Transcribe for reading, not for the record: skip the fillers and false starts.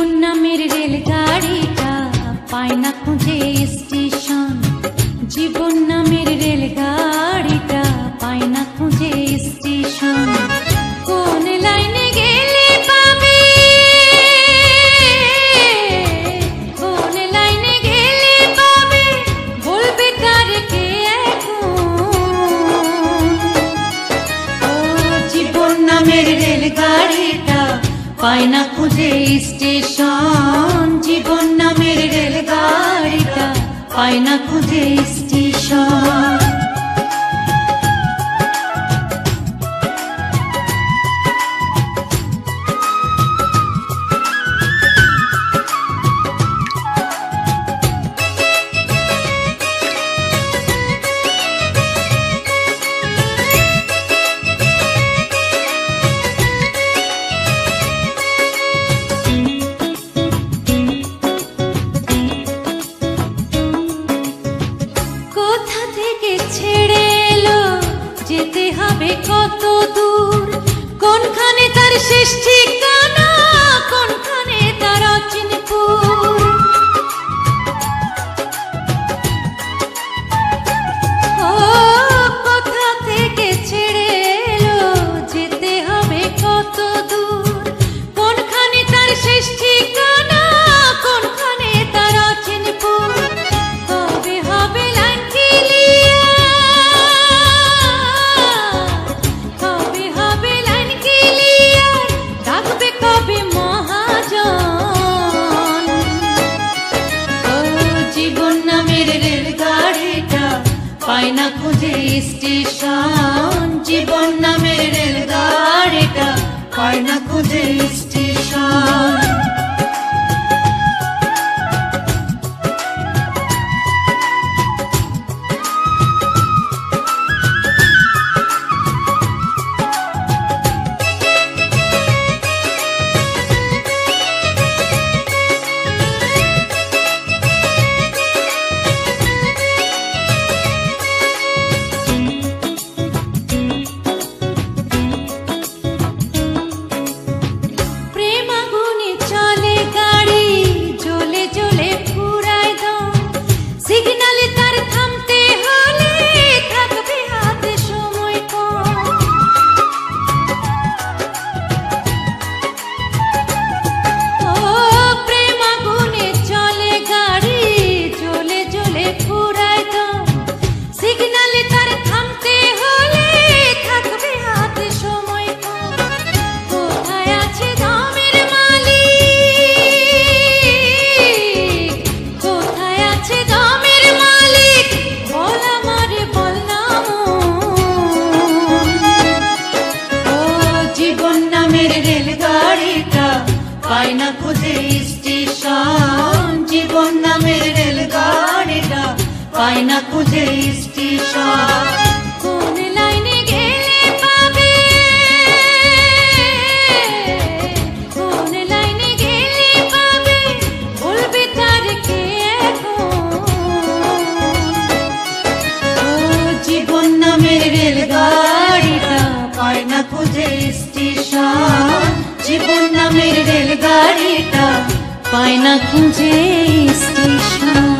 জীবন নামের রেলগাড়িটা পায় না খুঁজে স্টেশন। জীবন নামের রেলগাড়িটা পায় না খুঁজে স্টেশন। কোন লাইনে গেলে পাবে, কোন লাইনে গেলে পাবে, বলবে তার কে এখন। ও জীবন নামের রেলগাড়িটা পায় না খুঁজে স্টেশন। জীবন নামের রেলগাড়িটা পায় না খুঁজে স্টেশন। ছেড়ে এলো যেতে হবে কত দূর, কোনখানে তার শেষ ঠিকানা, কোনখানে তার অচিনপুর। ও কোথা থেকে ছেড়ে এলো যেতে হবে কত দূর, কোনখানে তার শেষ ঠিকানা, কোনখানে তার অচিনপুর। কবে হবে লাইন পায় না খুঁজে স্টেশন। জীবন নামের রেলগাড়িটা পায় না খুঁজে স্টেশন। পায় না খুঁজে স্টেশন। জীবন নামের রেলগাড়িটা পায় না খুঁজে স্টেশন। কোন লাইনে গেলে পাবে, কোন লাইনে গেলে পাবে, বলবে তার কে এখন। ও জীবন নামের রেলগাড়িটা পায় না খুঁজে স্টেশন। জীবন নামের রেলগাড়িটা পায় না খুঁজে স্টেশন।